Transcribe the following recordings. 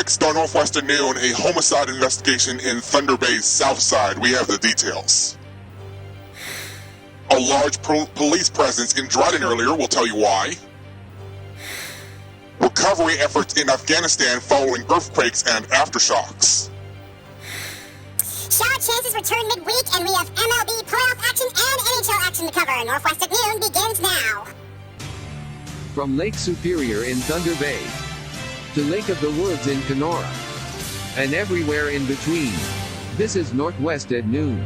Next on Northwestern Noon, a homicide investigation in Thunder Bay's south side. We have the details. A large police presence in Dryden earlier, we'll tell you why. Recovery efforts in Afghanistan following earthquakes and aftershocks. Shaw chances return midweek, and we have MLB playoff action and NHL action to cover. Northwestern Noon begins now. From Lake Superior in Thunder Bay to Lake of the Woods in Kenora and everywhere in between, this is Northwest at Noon.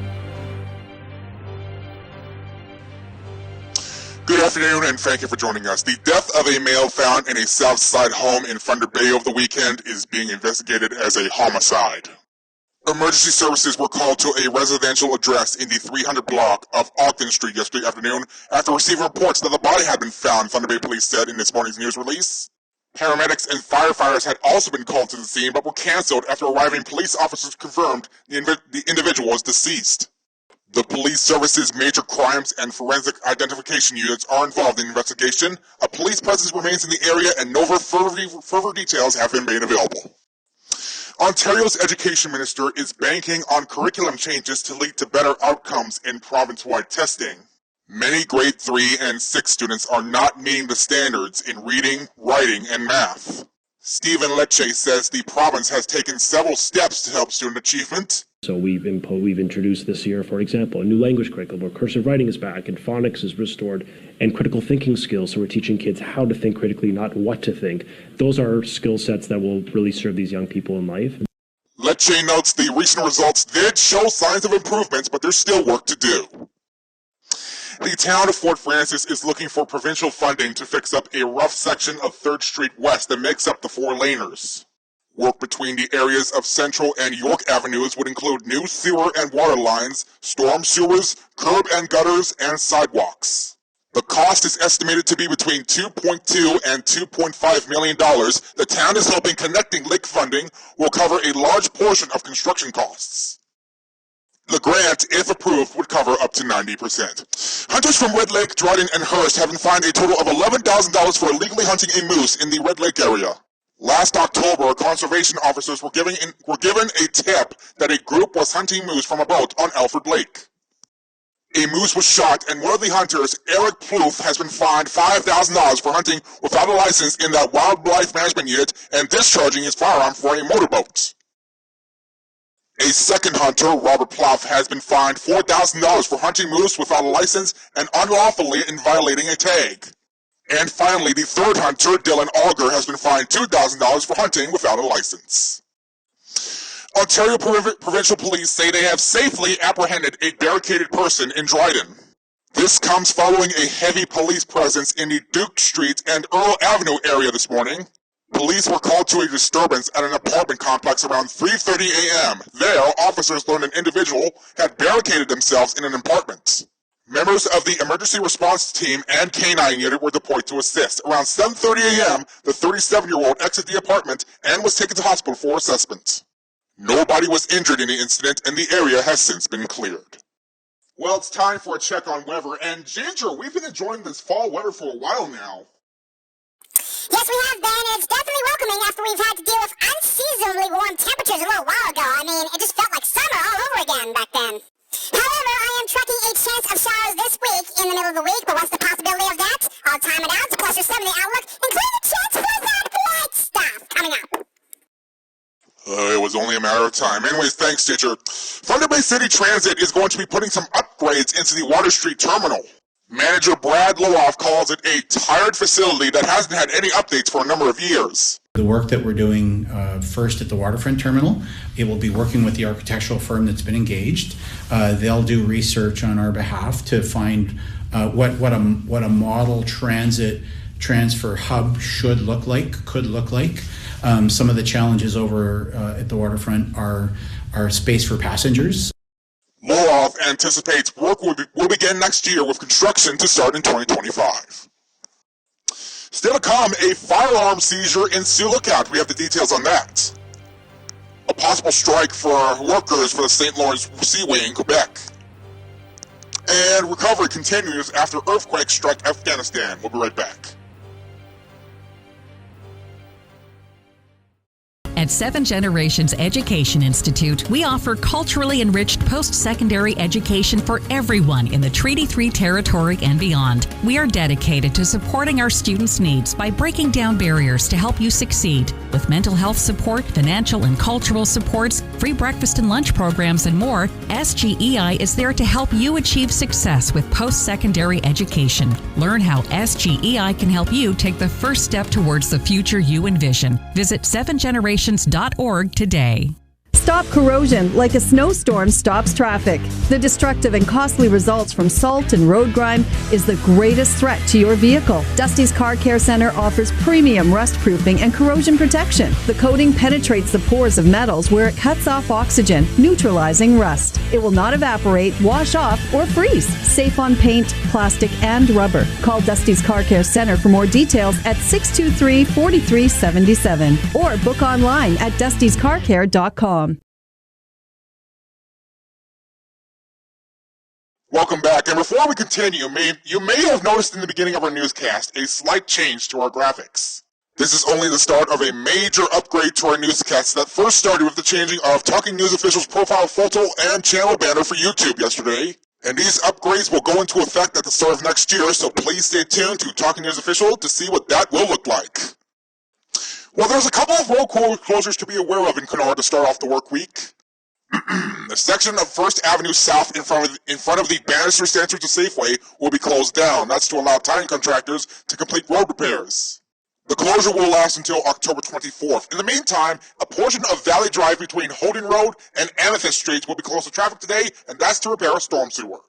Good afternoon, and thank you for joining us. The death of a male found in a south side home in Thunder Bay over the weekend is being investigated as a homicide. Emergency services were called to a residential address in the 300 block of Ogden Street yesterday afternoon after receiving reports that the body had been found, Thunder Bay Police said in this morning's news release. Paramedics and firefighters had also been called to the scene but were canceled after arriving police officers confirmed the individual was deceased. The police services, major crimes, and forensic identification units are involved in the investigation. A police presence remains in the area and no further details have been made available. Ontario's education minister is banking on curriculum changes to lead to better outcomes in province-wide testing. Many grade 3 and 6 students are not meeting the standards in reading, writing, and math. Stephen Lecce says the province has taken several steps to help student achievement. So we've introduced this year, for example, a new language curriculum where cursive writing is back and phonics is restored and critical thinking skills. So we're teaching kids how to think critically, not what to think. Those are skill sets that will really serve these young people in life. Lecce notes the recent results did show signs of improvements, but there's still work to do. The town of Fort Frances is looking for provincial funding to fix up a rough section of 3rd Street West that makes up the 4-laners. Work between the areas of Central and York Avenues would include new sewer and water lines, storm sewers, curb and gutters, and sidewalks. The cost is estimated to be between $2.2 and $2.5 million. The town is hoping Connecting Lake funding will cover a large portion of construction costs. The grant, if approved, would cover up to 90%. Hunters from Red Lake, Dryden, and Hearst have been fined a total of $11,000 for illegally hunting a moose in the Red Lake area. Last October, conservation officers were given a tip that a group was hunting moose from a boat on Alfred Lake. A moose was shot, and one of the hunters, Eric Plouffe, has been fined $5,000 for hunting without a license in that wildlife management unit and discharging his firearm for a motorboat. A second hunter, Robert Plouffe, has been fined $4,000 for hunting moose without a license and unlawfully in violating a tag. And finally, the third hunter, Dylan Auger, has been fined $2,000 for hunting without a license. Ontario Provincial Police say they have safely apprehended a barricaded person in Dryden. This comes following a heavy police presence in the Duke Street and Earl Avenue area this morning. Police were called to a disturbance at an apartment complex around 3:30 a.m. There, officers learned an individual had barricaded themselves in an apartment. Members of the emergency response team and K-9 unit were deployed to assist. Around 7:30 a.m., the 37-year-old exited the apartment and was taken to hospital for assessment. Nobody was injured in the incident, and the area has since been cleared. Well, it's time for a check on weather, and Ginger, we've been enjoying this fall weather for a while now. Yes, we have been, and it's definitely welcoming after we've had to deal with unseasonably warm temperatures a little while ago. I mean, it just felt like summer all over again back then. However, I am tracking a chance of showers this week in the middle of the week, but what's the possibility of that? I'll time it out to plus your 7 the outlook, including a chance for that white stuff coming up. It was only a matter of time. Anyways, thanks, Ginger. Thunder Bay City Transit is going to be putting some upgrades into the Water Street Terminal. Manager Brad Lowoff calls it a tired facility that hasn't had any updates for a number of years. The work that we're doing first at the waterfront terminal, it will be working with the architectural firm that's been engaged. They'll do research on our behalf to find what a model transit transfer hub should look like, could look like. Some of the challenges over at the waterfront are space for passengers. Lowoff anticipates work will begin next year with construction to start in 2025. Still to come, a firearm seizure in Sioux Lookout. We have the details on that. A possible strike for workers for the St. Lawrence Seaway in Quebec. And recovery continues after earthquakes struck Afghanistan. We'll be right back. At Seven Generations Education Institute, we offer culturally enriched post-secondary education for everyone in the Treaty 3 territory and beyond. We are dedicated to supporting our students' needs by breaking down barriers to help you succeed. With mental health support, financial and cultural supports, free breakfast and lunch programs, and more, SGEI is there to help you achieve success with post-secondary education. Learn how SGEI can help you take the first step towards the future you envision. Visit sevengenerations.org today. Stop corrosion like a snowstorm stops traffic. The destructive and costly results from salt and road grime is the greatest threat to your vehicle. Dusty's Car Care Center offers premium rust proofing and corrosion protection. The coating penetrates the pores of metals where it cuts off oxygen, neutralizing rust. It will not evaporate, wash off, or freeze. Safe on paint, plastic, and rubber. Call Dusty's Car Care Center for more details at 623-4377 or book online at dustyscarcare.com. Welcome back, and before we continue, you may have noticed in the beginning of our newscast a slight change to our graphics. This is only the start of a major upgrade to our newscast that first started with the changing of Talking News Official's profile photo and channel banner for YouTube yesterday. And these upgrades will go into effect at the start of next year, so please stay tuned to Talking News Official to see what that will look like. Well, there's a couple of road closures to be aware of in Kenora to start off the work week. The section of First Avenue South in front of the Bannister Center to Safeway will be closed down. That's to allow tire contractors to complete road repairs. The closure will last until October 24th. In the meantime, a portion of Valley Drive between Holden Road and Amethyst Streets will be closed to traffic today, and that's to repair a storm sewer.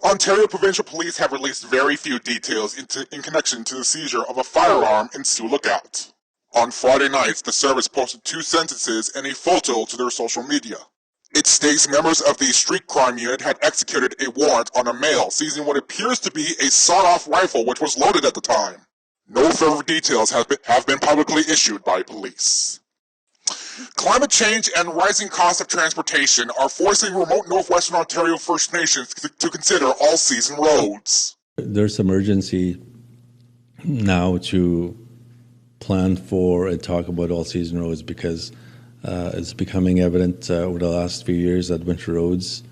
Ontario Provincial Police have released very few details in connection to the seizure of a firearm in Sioux Lookout. On Friday nights, the service posted 2 sentences and a photo to their social media. It states members of the street crime unit had executed a warrant on a male seizing what appears to be a sawed-off rifle which was loaded at the time. No further details have been publicly issued by police. Climate change and rising costs of transportation are forcing remote Northwestern Ontario First Nations to consider all-season roads. There's some urgency now to plan for and talk about all-season roads because it's becoming evident over the last few years that winter roads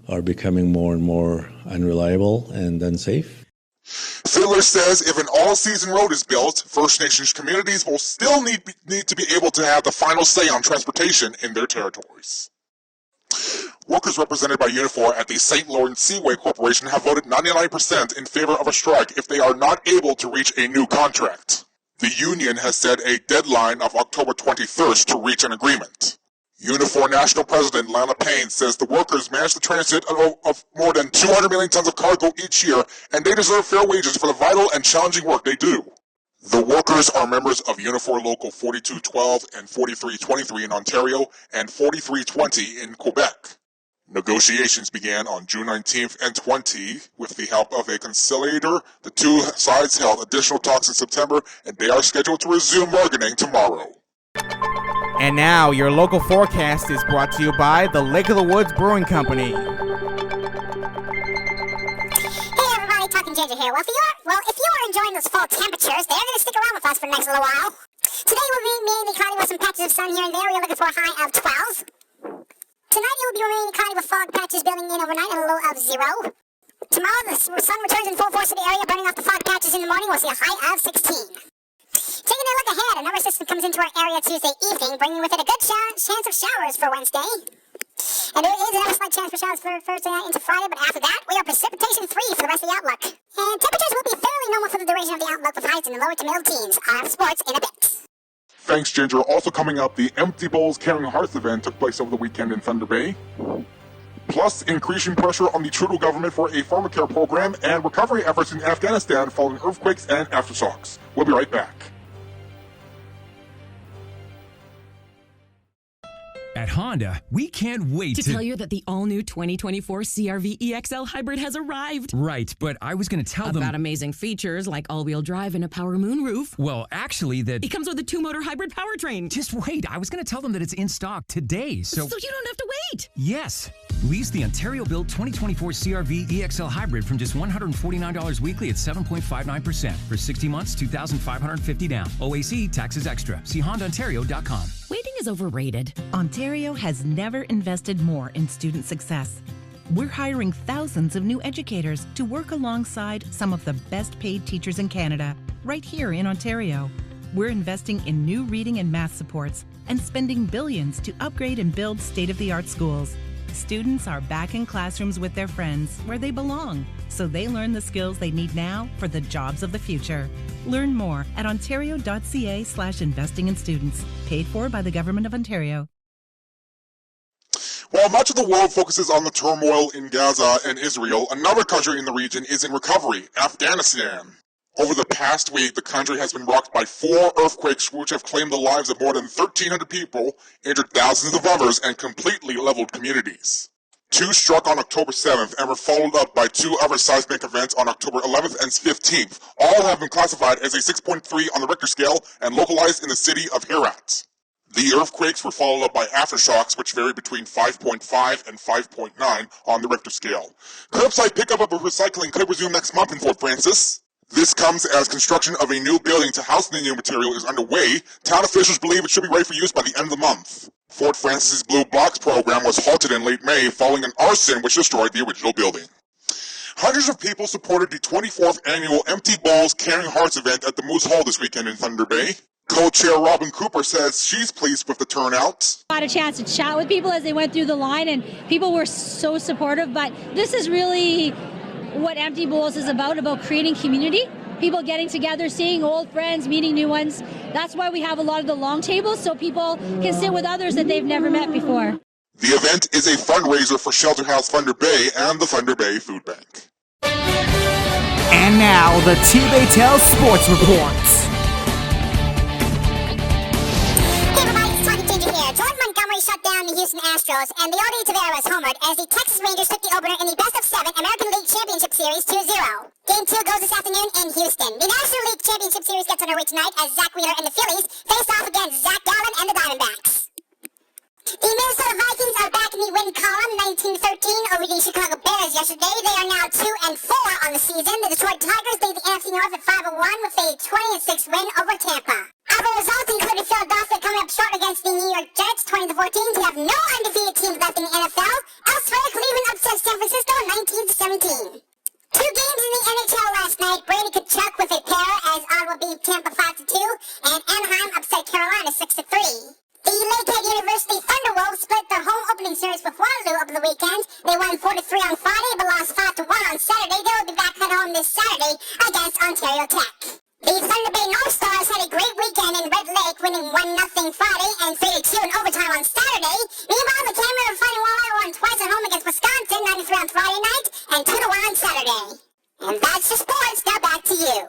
are becoming more and more unreliable and unsafe. Fiddler says if an all-season road is built, First Nations communities will still need to be able to have the final say on transportation in their territories. Workers represented by Unifor at the St. Lawrence Seaway Corporation have voted 99% in favor of a strike if they are not able to reach a new contract. The union has set a deadline of October 21st to reach an agreement. Unifor National President Lana Payne says the workers manage the transit of more than 200 million tons of cargo each year, and they deserve fair wages for the vital and challenging work they do. The workers are members of Unifor Local 4212 and 4323 in Ontario and 4320 in Quebec. Negotiations began on June 19th and 20 with the help of a conciliator. The two sides held additional talks in September, and they are scheduled to resume bargaining tomorrow. And now, your local forecast is brought to you by the Lake of the Woods Brewing Company. Hey everybody, Talking Ginger here. Well, if you are enjoying those fall temperatures, they're going to stick around with us for the next little while. Today will be mainly cloudy with some patches of sun here and there. We're looking for a high of 12. Tonight it will be remaining cloudy with fog patches building in overnight and a low of 0. Tomorrow the sun returns in full force to the area, burning off the fog patches in the morning. We'll see a high of 16. Taking a look ahead, another system comes into our area Tuesday evening, bringing with it a good chance of showers for Wednesday. And there is another slight chance for showers for Thursday night into Friday, but after that, we are precipitation free for the rest of the outlook. And temperatures will be fairly normal for the duration of the outlook, with highs in the lower to middle teens. I'll have sports in a bit. Thanks, Ginger. Also coming up, the Empty Bowls Caring Hearts event took place over the weekend in Thunder Bay. Plus, increasing pressure on the Trudeau government for a pharmacare program and recovery efforts in Afghanistan following earthquakes and aftershocks. We'll be right back. At Honda, we can't wait to tell you that the all-new 2024 CR-V EXL Hybrid has arrived. Right, but I was going to tell them about amazing features like all-wheel drive and a power moonroof. Well, actually, it comes with a 2-motor hybrid powertrain. Just wait, I was going to tell them that it's in stock today, so you don't have to wait. Yes. Lease the Ontario-built 2024 CR-V EXL Hybrid from just $149 weekly at 7.59%. For 60 months, $2,550 down. OAC, taxes extra. See HondaOntario.com. Waiting is overrated. Ontario has never invested more in student success. We're hiring thousands of new educators to work alongside some of the best paid teachers in Canada, right here in Ontario. We're investing in new reading and math supports and spending billions to upgrade and build state-of-the-art schools. Students are back in classrooms with their friends where they belong, so they learn the skills they need now for the jobs of the future. Learn more at ontario.ca/investing in students. Paid for by the Government of Ontario. While much of the world focuses on the turmoil in Gaza and Israel, another country in the region is in recovery, Afghanistan. Over the past week, the country has been rocked by 4 earthquakes which have claimed the lives of more than 1,300 people, injured thousands of others, and completely leveled communities. 2 struck on October 7th and were followed up by 2 other seismic events on October 11th and 15th. All have been classified as a 6.3 on the Richter scale and localized in the city of Herat. The earthquakes were followed up by aftershocks, which vary between 5.5 and 5.9 on the Richter scale. Curbside pickup of recycling could resume next month in Fort Francis. This comes as construction of a new building to house the new material is underway. Town officials believe it should be ready for use by the end of the month. Fort Francis's Blue Box program was halted in late May following an arson which destroyed the original building. Hundreds of people supported the 24th annual Empty Bowls Caring Hearts event at the Moose Hall this weekend in Thunder Bay. Co-chair Robin Cooper says she's pleased with the turnout. I had a chance to chat with people as they went through the line, and people were so supportive, but this is really what Empty Bowls is about creating community, people getting together, seeing old friends, meeting new ones. That's why we have a lot of the long tables, so people can sit with others that they've never met before. The event is a fundraiser for Shelter House Thunder Bay and the Thunder Bay Food Bank. And now, the T-Baytel Sports Reports. Shut down the Houston Astros, and the Leody Taveras homered as the Texas Rangers took the opener in the best-of-7 American League Championship Series 2-0. Game 2 goes this afternoon in Houston. The National League Championship Series gets underway tonight as Zach Wheeler and the Phillies face off against Zach Gallen and the Diamondbacks. The Minnesota Vikings are back in the win column, 19-13 over the Chicago Bears yesterday. They are now 2-4 on the season. The Detroit Tigers lead the NFC North at 5-1 with a 20-6 win over Tampa. Other results included Philadelphia coming up short against the New York Jets, 20-14, to have no undefeated teams left in the NFL. Elsewhere, Cleveland upset San Francisco, 19-17. 2 games in the NHL last night. Brady Tkachuk with a pair as Ottawa beat Tampa 5-2, and Anaheim upset Carolina 6-3. The Lakehead University Thunderwolves split their home opening series with Waterloo over the weekend. They won 4-3 on Friday, but lost 5-1 on Saturday. They will be back at home this Saturday against Ontario Tech. The Thunder Bay North Stars had a great weekend in Red Lake, winning 1-0 Friday and 3-2 in overtime on Saturday. Meanwhile, the Cameron Fighting Walleye won twice at home against Wisconsin, 93 on Friday night and 2-1 on Saturday. And that's your sports. Now back to you.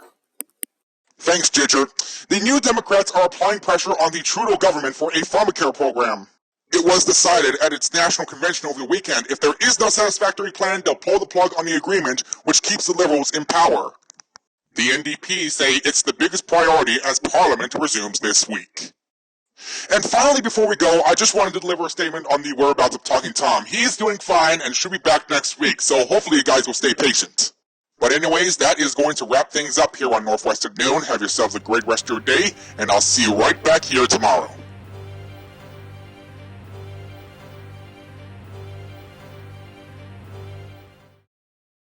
Thanks, Ginger. The New Democrats are applying pressure on the Trudeau government for a pharmacare program. It was decided at its national convention over the weekend if there is no satisfactory plan, they'll pull the plug on the agreement, which keeps the Liberals in power. The NDP say it's the biggest priority as Parliament resumes this week. And finally, before we go, I just wanted to deliver a statement on the whereabouts of Talking Tom. He's doing fine and should be back next week, so hopefully you guys will stay patient. But anyways, that is going to wrap things up here on Northwest at Noon. Have yourselves a great rest of your day, and I'll see you right back here tomorrow.